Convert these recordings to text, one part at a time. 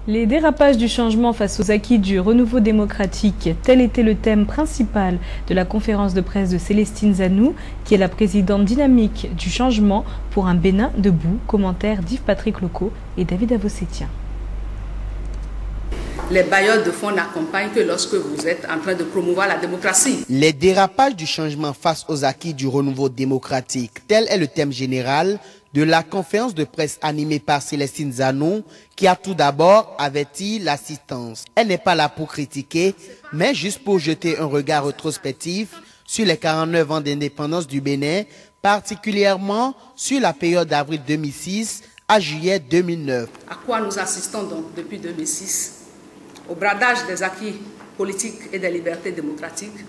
Les dérapages du changement face aux acquis du renouveau démocratique, tel était le thème principal de la conférence de presse de Célestine Zanou, qui est la présidente dynamique du changement pour un Bénin debout. Commentaire d'Yves-Patrick Loco et David Avossétien. Les bailleurs de fonds n'accompagnent que lorsque vous êtes en train de promouvoir la démocratie. Les dérapages du changement face aux acquis du renouveau démocratique, tel est le thème général de la conférence de presse animée par Célestine Zanou, qui a tout d'abord averti l'assistance. Elle n'est pas là pour critiquer, mais juste pour jeter un regard rétrospectif sur les 49 ans d'indépendance du Bénin, particulièrement sur la période d'avril 2006 à juillet 2009. À quoi nous assistons donc depuis 2006? Au bradage des acquis politiques et des libertés démocratiques,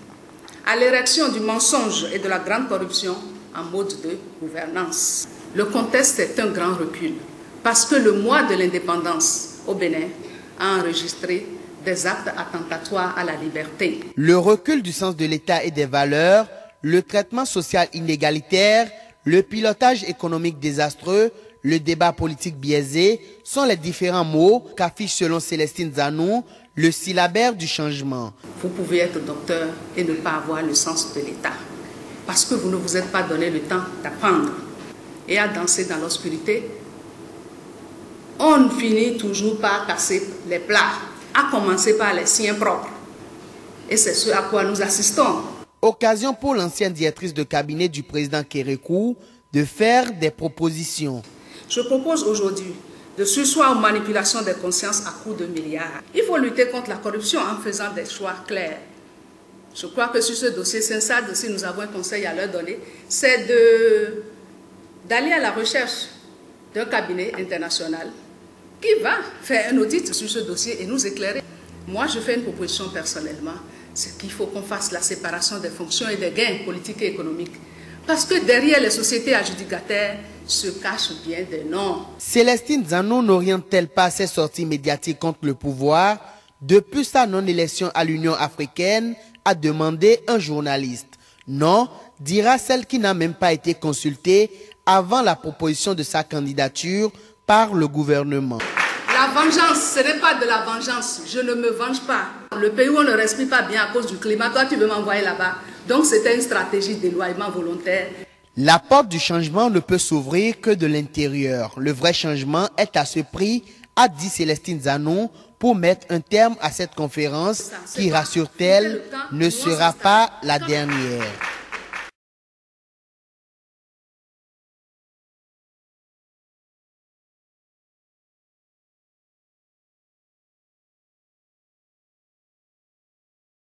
à l'érection du mensonge et de la grande corruption en mode de gouvernance. Le contexte est un grand recul parce que le mois de l'indépendance au Bénin a enregistré des actes attentatoires à la liberté. Le recul du sens de l'État et des valeurs, le traitement social inégalitaire, le pilotage économique désastreux, le débat politique biaisé sont les différents mots qu'affiche selon Célestine Zanou le syllabaire du changement. Vous pouvez être docteur et ne pas avoir le sens de l'État parce que vous ne vous êtes pas donné le temps d'apprendre et à danser dans l'obscurité. On finit toujours par casser les plats, à commencer par les siens propres. Et c'est ce à quoi nous assistons. Occasion pour l'ancienne directrice de cabinet du président Kérékou de faire des propositions. Je propose aujourd'hui de surseoir aux manipulations des consciences à coups de milliards. Il faut lutter contre la corruption en faisant des choix clairs. Je crois que sur ce dossier, SINSAD, si nous avons un conseil à leur donner, c'est d'aller à la recherche d'un cabinet international qui va faire un audit sur ce dossier et nous éclairer. Moi, je fais une proposition personnellement, c'est qu'il faut qu'on fasse la séparation des fonctions et des gains politiques et économiques. Parce que derrière les sociétés adjudicataires se cachent bien des noms. Célestine Zanou n'oriente-t-elle pas ses sorties médiatiques contre le pouvoir depuis sa non-élection à l'Union africaine, a demandé un journaliste. Non, dira celle qui n'a même pas été consultée avant la proposition de sa candidature par le gouvernement. La vengeance, ce n'est pas de la vengeance. Je ne me venge pas. Le pays où on ne respire pas bien à cause du climat, toi tu veux m'envoyer là-bas. Donc c'était une stratégie d'éloignement volontaire. La porte du changement ne peut s'ouvrir que de l'intérieur. Le vrai changement est à ce prix, a dit Célestine Zanou, pour mettre un terme à cette conférence qui, rassure-t-elle, ne sera pas la dernière.